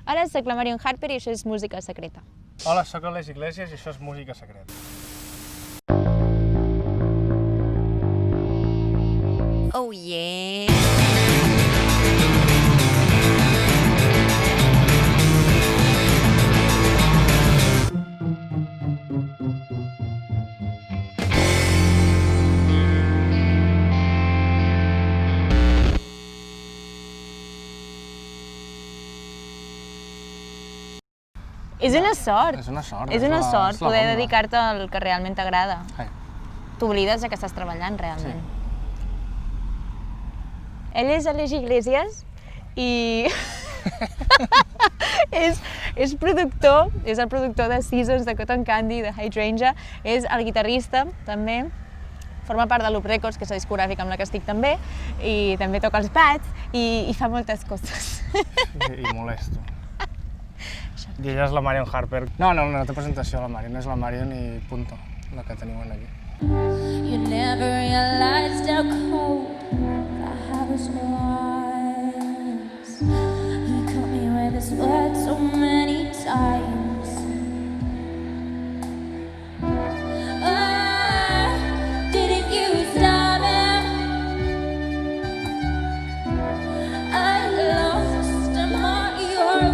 Ara soc la Marion Harper i això és música secreta. Hola, sóc l'Aleix Iglesias i això és música secreta. Oh yeah! És una sort. És una sort. És una sort poder bomba. dedicar-te al que realment t'agrada. Sí. T'oblides que estàs treballant realment. Ell és Aleix Iglesias i és productor, és el productor de Seasons, de Cotton Candy, de Hydrangea, és el guitarrista també, forma part de Loop Records, que és la discogràfica amb la que estic també, i també toca els pads i fa moltes coses. I molesto. I ella és la Marion Harper. No té presentació la Marion, és la Marion i punto, la que tenim aquí. You never realized how cold the house was. He caught me with his words so many times. Didn't you stop him? I lost him on your.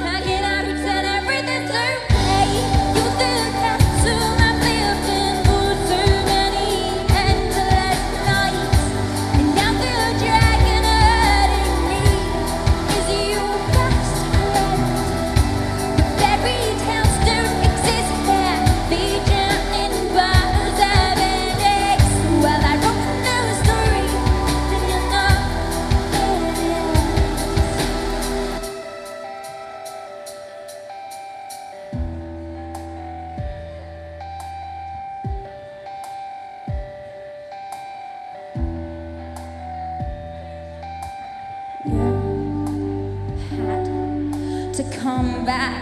How can I pretend everything's okay? You think that's who I've lived in for so many endless nights, and now the dragon hurting me is your best friend. The fairy tales don't exist here, they drown in bottles of eggs. Well, I wrote no story, then you know it is. You had to come back.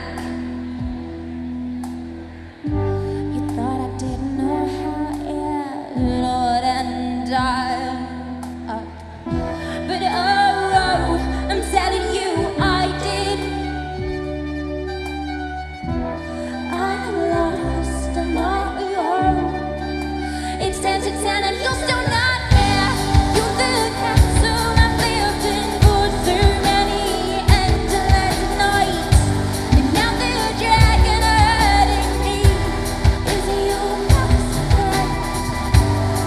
You thought I didn't know how it would end up. But oh, I'm telling you I did. I lost them all. It's 10 to 10 and you're still not there. You're the castle I've lived in for so many endless nights, and now the dragon hurting me is your best friend.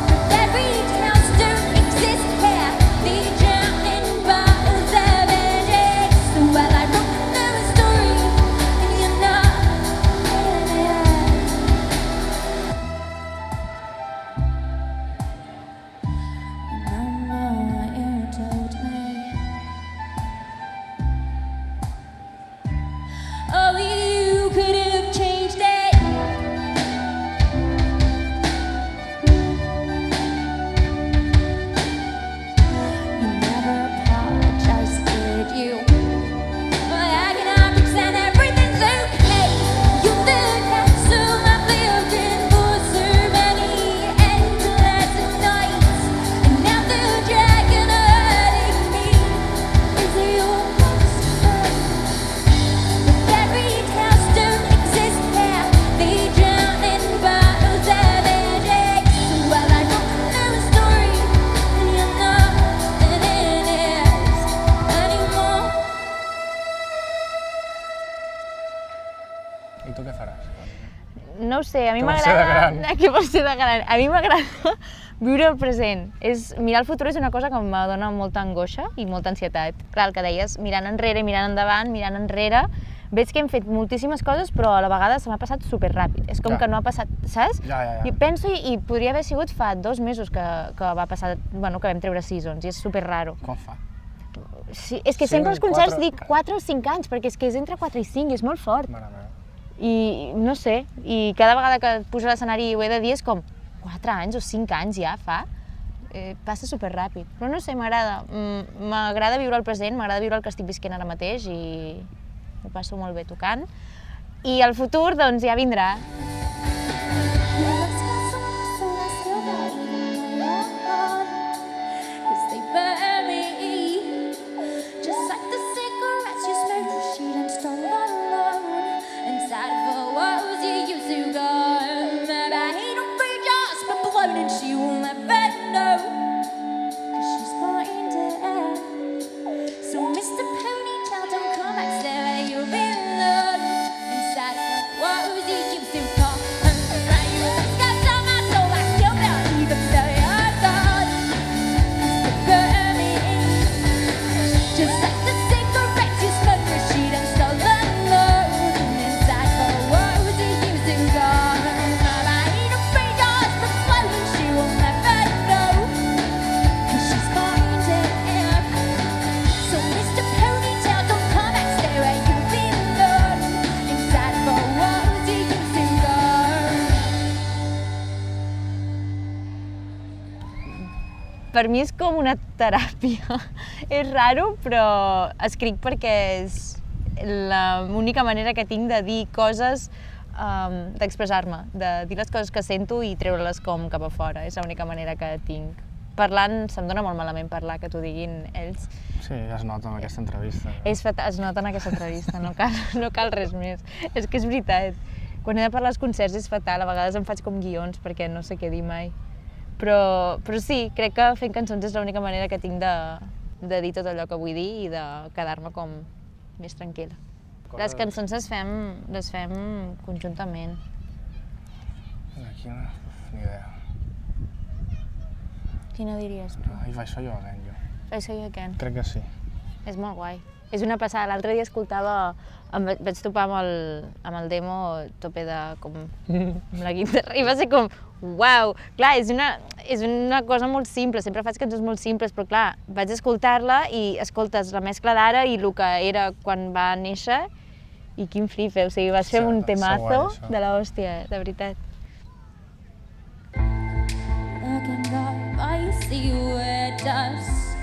The fairy tales don't exist here, they drown in bottles of eggs. Well, I wrote no story, and you know it is. Remember what you told me. Oh, you could have changed it. You never apologized, did you? Well, how can I pretend everything's okay? You think that's who I've lived in for so many endless nights, and now the dragon hurting me is your best friend. The fairy tales don't exist here, they drown in bottles of eggs. Well, I wrote no story, and you know that it is anymore. I tu què faràs? No ho sé, a mi Què vols ser de m'agrada... gran? Què vols ser de gran? A mi m'agrada viure el present. Mirar el futur és una cosa que em dona molta angoixa i molta ansietat. Clar, el que deies, mirant enrere, mirant endavant, mirant enrere, veig que hem fet moltíssimes coses, però a la vegada se m'ha passat superràpid. És com Ja. que no ha passat, saps? Ja. I penso i podria haver sigut fa 2 mesos que va passar, bueno, que vam treure Seasons, i és superraro. Com fa? Sí, és que Sí, sempre als concerts 4 dic 4 o 5 anys, perquè és que és entre 4 i 5 i és molt fort. Mare meva. I no sé, i cada vegada que et pujo a l'escenari i ho he de dir és com 4 anys o 5 anys ja fa, passa superràpid. Però no sé, m'agrada, m'agrada viure el present, m'agrada viure el que estic visquent ara mateix i ho passo molt bé tocant. I el futur, doncs, ja vindrà. Just like the cigarettes you smoke. Mr. Ponytail, don't come back, stay where you belong. Inside what was he used to call? Right, you got some my soul like you don't even know you're gone. Burn me in, just like the cigarettes you smoke, but she done stolen alone. Inside what was he used to call? I ain't afraid yours to flow, and she will never know, 'cause she's going to him. So Mr. Ponytail, don't come back, stay where you belong. Inside what was he used to call? Per mi és com una teràpia. És raro, però escric perquè és l'única manera que tinc de dir coses, d'expressar-me, de dir les coses que sento i treure-les com cap a fora. És l'única manera que tinc. Parlant, se'm dona molt malament parlar, que t'ho diguin ells. Sí, es nota en aquesta entrevista. Es nota en aquesta entrevista, no cal res més. És que és veritat. Quan he de parlar als concerts és fatal, a vegades em faig com guions perquè no sé què dir mai. Però sí, crec que fent cançons és l'única manera que tinc de dir tot allò que vull dir i de quedar-me com més tranquil·la. Les cançons les fem conjuntament. Aquí no, ni idea. Quina diries tu? Hi vaig fer jo, jo. Vaig seguir aquest. Crec que sí. És molt guai. És una passada. L'altre dia escoltava, vaig topar amb el demo a tope de com amb la guitarra i va ser com uau! Clar, és una cosa molt simple, sempre faig cançons molt simples, però clar, vaig escoltar-la i escoltes la mescla d'ara i el que era quan va néixer i quin flipe, o sigui, vas fer un temazo de l'hòstia, de veritat. Looking up, I see where dust.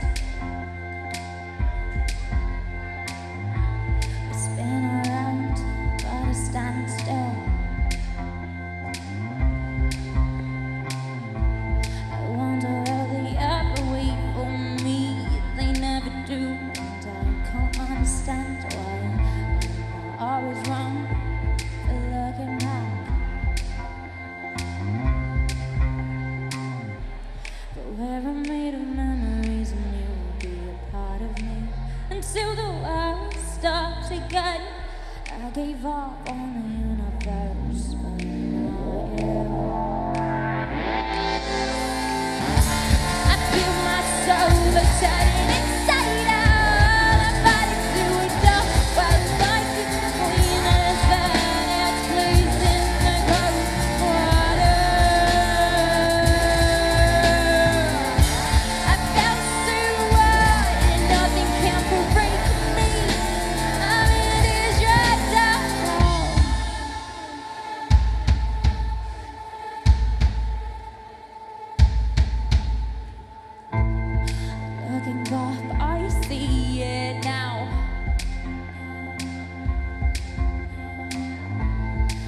I spin around, but I stand still. I wonder how they ever wait for me. They never do, and I can't understand why I'm always wrong for looking back. Where I'm made of memories and you will be a part of me until the world stops again. I gave up on the universe, but not you. I feel my soul turning inside out. I'm fighting through it all while life is clean as that. It's placed in the cold water. I felt so wide and nothing can break me. I'm in this dragged out hole. Looking up, I see it now.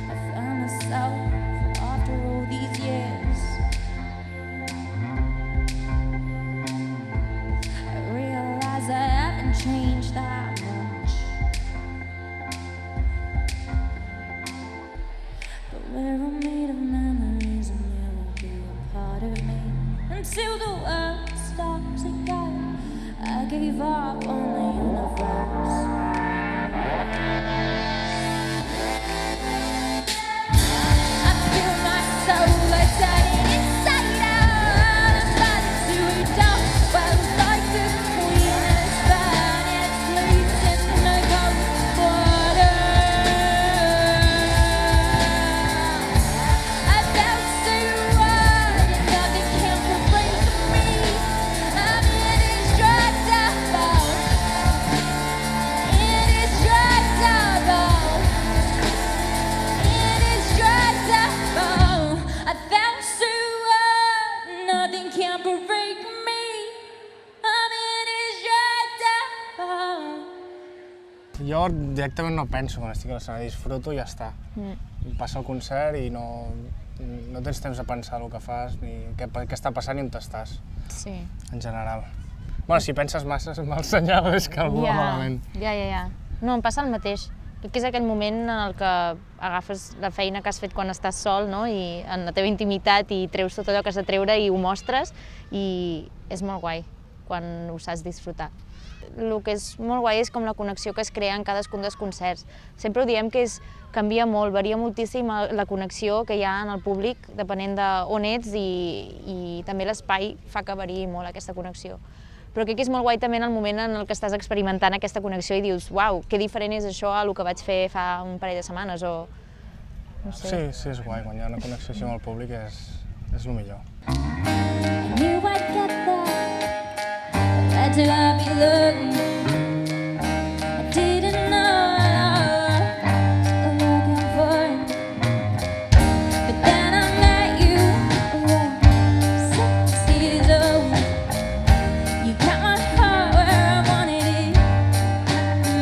I found myself after all these years. I realize I haven't changed that much. But we're all made of memories and you will be a part of me until the world stops again. I gave up on the universe. I feel my soul turning inside out. I'm fighting to it all while life is clean as that. It's loose in the cold water. I felt so wide and nothing can break me. I'm in this dragged out boat. In this dragged out boat. In this dragged out boat. I felt so wide, nothing can break me. I'm in this dragged out boat. Jo directament no penso quan estic a l'escenari, disfruto i ja està. Passa el concert i no tens temps de pensar el que fas, ni què està passant ni on estàs, Sí. en general. Bueno, si penses massa, és mal senyal, és que algú va malament. Ja. No, em passa el mateix. Crec que és aquell moment en el que agafes la feina que has fet quan estàs sol, no? I en la teva intimitat i treus tot allò que has de treure i ho mostres i és molt guai quan ho saps disfrutar. el que és molt guai és com la connexió que es crea en cadascun dels concerts. Sempre ho diem que canvia molt, varia moltíssim la connexió que hi ha en el públic, depenent d'on ets i també l'espai fa que variï molt aquesta connexió. Però crec que és molt guai també en el moment en el que estàs experimentant aquesta connexió i dius, uau, que diferent és això a el que vaig fer fa un parell de setmanes o... no sé. Sí, és guai, quan hi ha una connexió així amb el públic és el millor. I knew I'd get there. Where do I belong? I didn't know what I was looking for. But then I met you, oh, 6 years old. You got my heart where I wanted it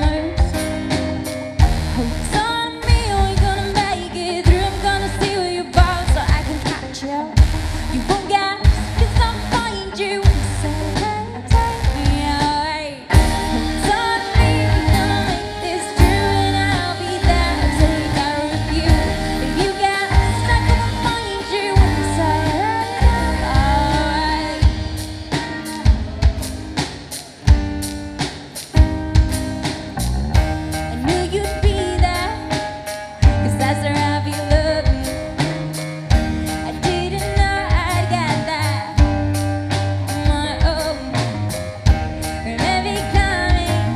most. Hold on to me, or you're gonna make it through. I'm gonna see where you're bound so I can catch you. You won't get, 'cause I'll find you and say, hey, take me away. Hold on to me, we're gonna make this true, and I'll be there to take care of you. If you get stuck, I'll find you and say, hey, alright. I knew you'd be there, 'cause that's where I belong. I didn't know I'd get that on my own. Remember coming,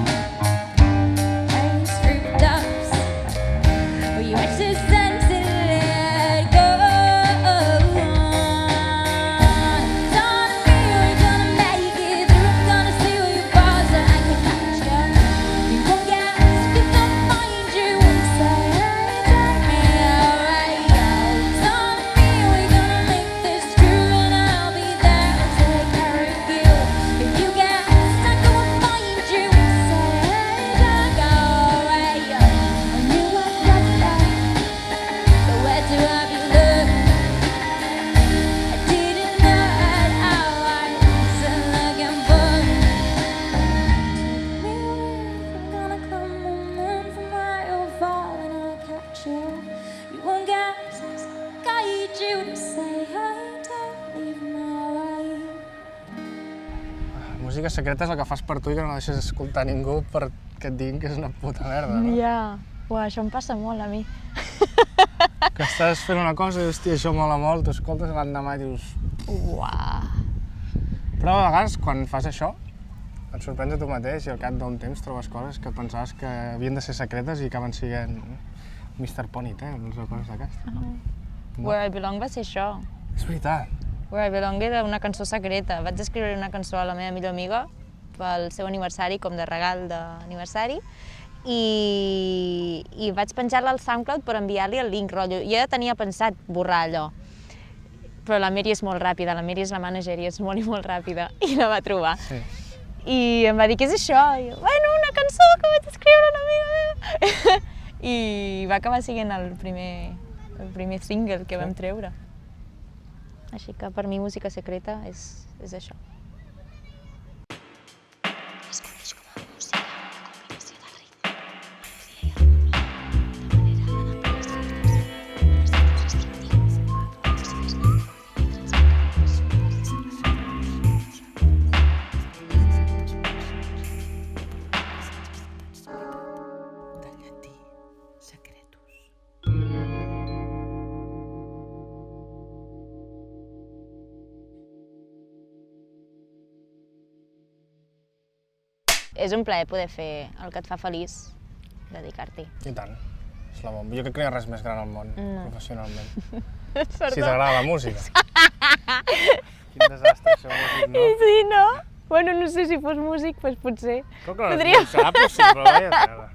ice rooftops, where you watch the sunset let go. It's on me, we're gonna make it through. I'm gonna see where you fall so I can catch you. You won't get lost 'cause I'll find you and say, hey, take me away. It's on me, we're gonna make this true, and I'll be there to take care of you. If you get stuck, I will find you and say, hey, don't go away. I knew I'd get there, but where do I belong? I didn't know I'd always been looking for. Take me away, I'm gonna come on from where you're falling, I'll catch you. You won't get guide you to say, hey, don't leave my way. Música secreta és el que fas per tu i que no deixes escoltar ningú perquè et diguin que és una puta merda, no? Ja, uah, això em passa molt a mi. Que estàs fent una cosa i dius, hòstia, això mola molt, t'ho escoltes l'endemà i dius... Uah. Però a vegades, quan fas això, et sorprens a tu mateix i al cap d'un temps trobes coses que pensaves que havien de ser secretes i acaben sent Mr. Ponytails o coses d'aquestes. Where I Belong va ser això. És veritat. Where I Belong era una cançó secreta. Vaig escriure una cançó a la meva millor amiga pel seu aniversari, com de regal d'aniversari, i vaig penjar-la al SoundCloud per enviar-li el link, rotllo. Jo ja tenia pensat borrar allò, però la Mary és molt ràpida, la Mary és la manager i és molt i molt ràpida, i la va trobar. Sí. I em va dir, què és això? I jo, bueno, una cançó que vaig escriure a una amiga meva. I va acabar sent el primer single que vam treure. Així que per mi música secreta és això. Es coneix com a música la combinació del ritme, melodia i harmonia, de manera d'adaptar les lletres, els tipus instructius, les seves notes i transmetre Del llatí secretus. És un plaer poder fer el que et fa feliç, dedicar-t'hi. I tant. És la bomba. Jo crec que no hi ha res més gran al món, professionalment. Perdó. Si t'agrada la música. Quin desastre, això músic, no? Sí, no? Bueno, no sé si fos músic, doncs potser. Com que no Podria- serà possible, vaja.